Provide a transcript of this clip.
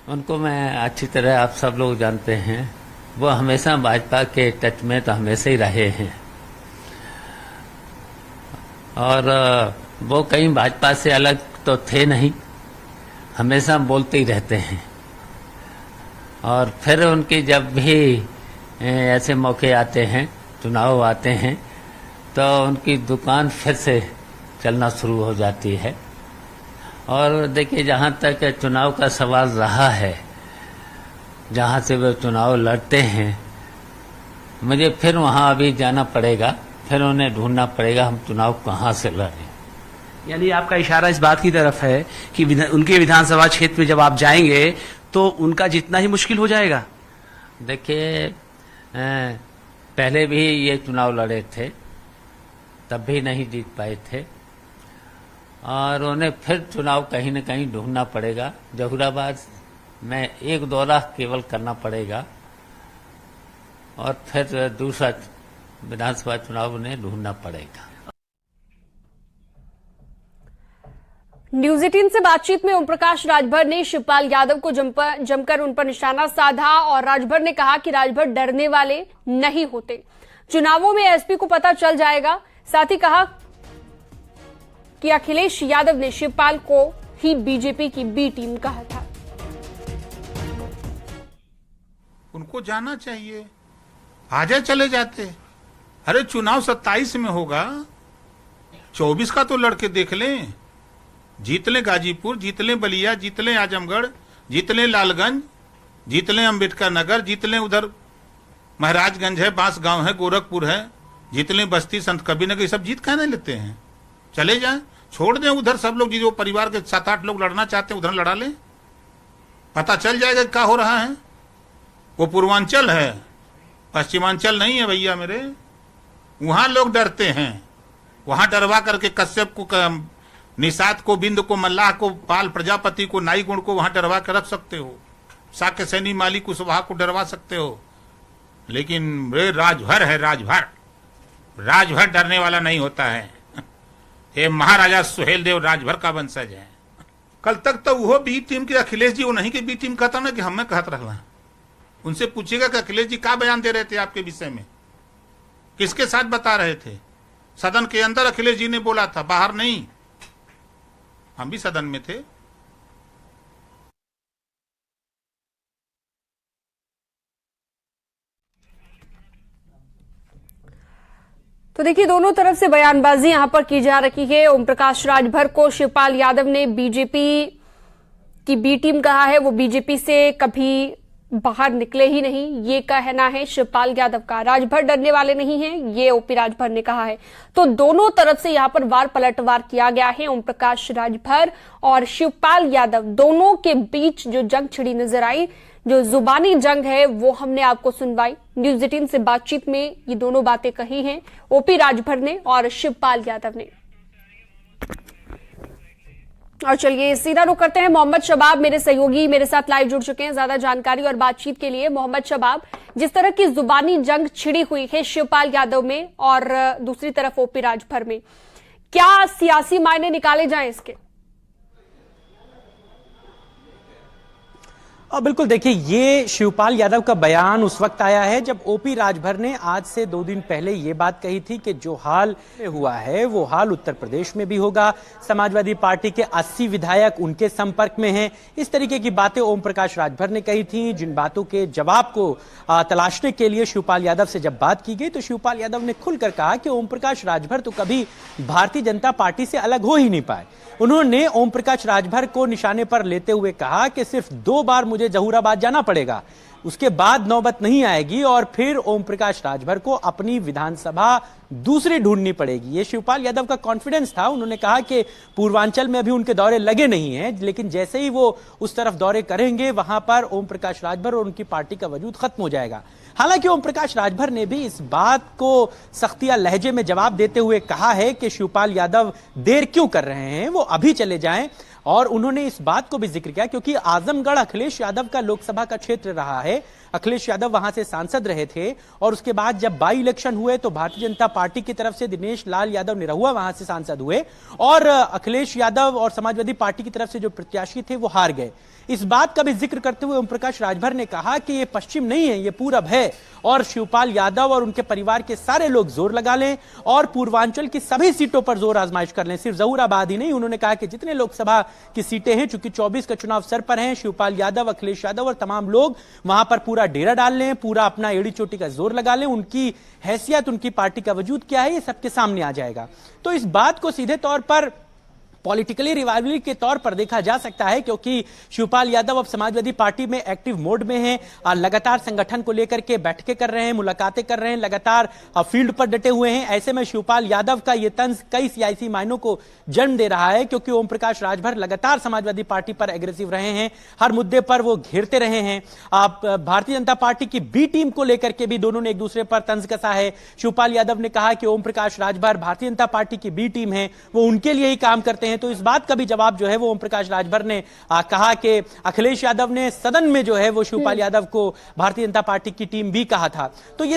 उनको मैं अच्छी तरह, आप सब लोग जानते हैं, वो हमेशा भाजपा के टच में तो हमेशा ही रहे हैं और वो कहीं भाजपा से अलग तो थे नहीं, हमेशा बोलते ही रहते हैं। और फिर उनकी जब भी ऐसे मौके आते हैं, चुनाव आते हैं, तो उनकी दुकान फिर से चलना शुरू हो जाती है। और देखिए, जहाँ तक चुनाव का सवाल रहा है, जहाँ से वो चुनाव लड़ते हैं, मुझे फिर वहाँ अभी जाना पड़ेगा, फिर उन्हें ढूंढना पड़ेगा हम चुनाव कहाँ से लड़ें। यानी आपका इशारा इस बात की तरफ है कि उनके विधानसभा क्षेत्र में जब आप जाएंगे तो उनका जीतना ही मुश्किल हो जाएगा। देखिए, पहले भी ये चुनाव लड़े थे, तब भी नहीं जीत पाए थे और उन्हें फिर चुनाव कहीं न कहीं ढूंढना पड़ेगा। जहूराबाद में एक दौरा केवल करना पड़ेगा और फिर दूसरा विधानसभा चुनाव उन्हें ढूंढना पड़ेगा। न्यूज 18 से बातचीत में ओम प्रकाश राजभर ने शिवपाल यादव को जमकर उन पर निशाना साधा और राजभर ने कहा कि राजभर डरने वाले नहीं होते, चुनावों में एसपी को पता चल जाएगा। साथ ही कहा कि अखिलेश यादव ने शिवपाल को ही बीजेपी की बी टीम कहा था। उनको जाना चाहिए, आजा चले जाते। अरे चुनाव 27 में होगा, 24 का तो लड़के देख लें। जीत लें गाजीपुर, जीत लें बलिया, जीत लें आजमगढ़, जीत लें लालगंज, जीत लें अम्बेडकर नगर, जीत लें उधर महाराजगंज है, बांस गांव है, गोरखपुर है, जीत लें बस्ती, संत कबीर नगर, ये सब जीत कहने लेते हैं। चले जाएं, छोड़ दें उधर सब लोग, जो परिवार के 7-8 लोग लड़ना चाहते हैं उधर लड़ा लें, पता चल जाएगा क्या हो रहा है। वो पूर्वांचल है, पश्चिमांचल नहीं है भैया मेरे। वहां लोग डरते हैं, वहां डरवा करके कश्यप को, निषाद को, बिंद को, मल्लाह को, पाल प्रजापति को, नाई गुण को वहां डरवा कर रख सकते हो, साक्य सैनी, माली कुशवाहा को डरवा सकते हो। लेकिन रे राजभर है, राजभर डरने वाला नहीं होता है। ये महाराजा सुहेल देव राजभर का वंशज है। कल तक तो वो बी टीम के अखिलेश जी, वो नहीं कि बी टीम कहता ना कि हमें कहत रहा। उनसे पूछिएगा कि अखिलेश जी क्या बयान दे रहे थे आपके विषय में, किसके साथ बता रहे थे। सदन के अंदर अखिलेश जी ने बोला था, बाहर नहीं, हम भी सदन में थे। तो देखिए, दोनों तरफ से बयानबाजी यहां पर की जा रही है। ओम प्रकाश राजभर को शिवपाल यादव ने बीजेपी की बी टीम कहा है, वो बीजेपी से कभी बाहर निकले ही नहीं, ये कहना है शिवपाल यादव का। राजभर डरने वाले नहीं हैं, ये ओपी राजभर ने कहा है। तो दोनों तरफ से यहां पर वार पलटवार किया गया है। ओम प्रकाश राजभर और शिवपाल यादव दोनों के बीच जो जंग छिड़ी नजर आई, जो जुबानी जंग है, वो हमने आपको सुनवाई। न्यूज 18 से बातचीत में ये दोनों बातें कही हैं ओपी राजभर ने और शिवपाल यादव ने। और चलिए सीधा रुख करते हैं। मोहम्मद शबाब मेरे सहयोगी मेरे साथ लाइव जुड़ चुके हैं ज्यादा जानकारी और बातचीत के लिए। मोहम्मद शबाब, जिस तरह की जुबानी जंग छिड़ी हुई है शिवपाल यादव में और दूसरी तरफ ओपी राजभर में, क्या सियासी मायने निकाले जाएं इसके? बिल्कुल, देखिए, ये शिवपाल यादव का बयान उस वक्त आया है जब ओपी राजभर ने आज से 2 दिन पहले ये बात कही थी कि जो हाल में हुआ है वो हाल उत्तर प्रदेश में भी होगा। समाजवादी पार्टी के 80 विधायक उनके संपर्क में हैं। इस तरीके की बातें ओम प्रकाश राजभर ने कही थी, जिन बातों के जवाब को तलाशने के लिए शिवपाल यादव से जब बात की गई तो शिवपाल यादव ने खुलकर कहा कि ओम प्रकाश राजभर तो कभी भारतीय जनता पार्टी से अलग हो ही नहीं पाए। उन्होंने ओम प्रकाश राजभर को निशाने पर लेते हुए कहा कि सिर्फ 2 बार मुझे जहूराबाद जाना पड़ेगा, उसके बाद नौबत नहीं आएगी और फिर ओम प्रकाश राजभर को अपनी विधानसभा दूसरी ढूंढनी पड़ेगी। ये शिवपाल यादव का कॉन्फिडेंस था। उन्होंने कहा कि पूर्वांचल में अभी उनके दौरे लगे नहीं हैं, लेकिन जैसे ही वो उस तरफ दौरे करेंगे वहां पर ओम प्रकाश राजभर और उनकी पार्टी का वजूद खत्म हो जाएगा। हालांकि ओम प्रकाश राजभर ने भी इस बात को सख्तिया लहजे में जवाब देते हुए कहा है कि शिवपाल यादव देर क्यों कर रहे हैं, वो अभी चले जाएं। और उन्होंने इस बात को भी जिक्र किया क्योंकि आजमगढ़ अखिलेश यादव का लोकसभा का क्षेत्र रहा है, अखिलेश यादव वहां से सांसद रहे थे और उसके बाद जब बाई इलेक्शन हुए तो भारतीय जनता पार्टी की तरफ से दिनेश लाल यादव निरहुआ वहां से सांसद हुए और अखिलेश यादव और समाजवादी पार्टी की तरफ से जो प्रत्याशी थे वो हार गए। इस बात का भी जिक्र करते हुए ओम प्रकाश राजभर ने कहा कि ये पश्चिम नहीं है, ये पूरब है और शिवपाल यादव और उनके परिवार के सारे लोग जोर लगा लें और पूर्वांचल की सभी सीटों पर जोर आजमाइश कर लें, सिर्फ जहूराबाद ही नहीं। उन्होंने कहा कि जितने लोकसभा की सीटें हैं, चूंकि 24 का चुनाव सर पर है, शिवपाल यादव, अखिलेश यादव और तमाम लोग वहां पर पूरा डेरा डाल लें, पूरा अपना एड़ी चोटी का जोर लगा लें, उनकी हैसियत, उनकी पार्टी का वजूद क्या है, ये सबके सामने आ जाएगा। तो इस बात को सीधे तौर पर पॉलिटिकली रिवाइवल के तौर पर देखा जा सकता है, क्योंकि शिवपाल यादव अब समाजवादी पार्टी में एक्टिव मोड में हैं, लगातार संगठन को लेकर के बैठकें कर रहे हैं, मुलाकातें कर रहे हैं, लगातार फील्ड पर डटे हुए हैं। ऐसे में शिवपाल यादव का ये तंज कई सियासी मायनों को जन्म दे रहा है, क्योंकि ओम प्रकाश राजभर लगातार समाजवादी पार्टी पर एग्रेसिव रहे हैं, हर मुद्दे पर वो घेरते रहे हैं। भारतीय जनता पार्टी की बी टीम को लेकर के भी दोनों ने एक दूसरे पर तंज कसा है। शिवपाल यादव ने कहा कि ओम प्रकाश राजभर भारतीय जनता पार्टी की बी टीम है, वो उनके लिए ही काम करते हैं। तो इस बात का भी जवाब जो है वो ओम प्रकाश राजभर ने कहा कि अखिलेश यादव ने सदन में जो है वो शिवपाल यादव को भारतीय जनता पार्टी की टीम भी कहा था। तो ये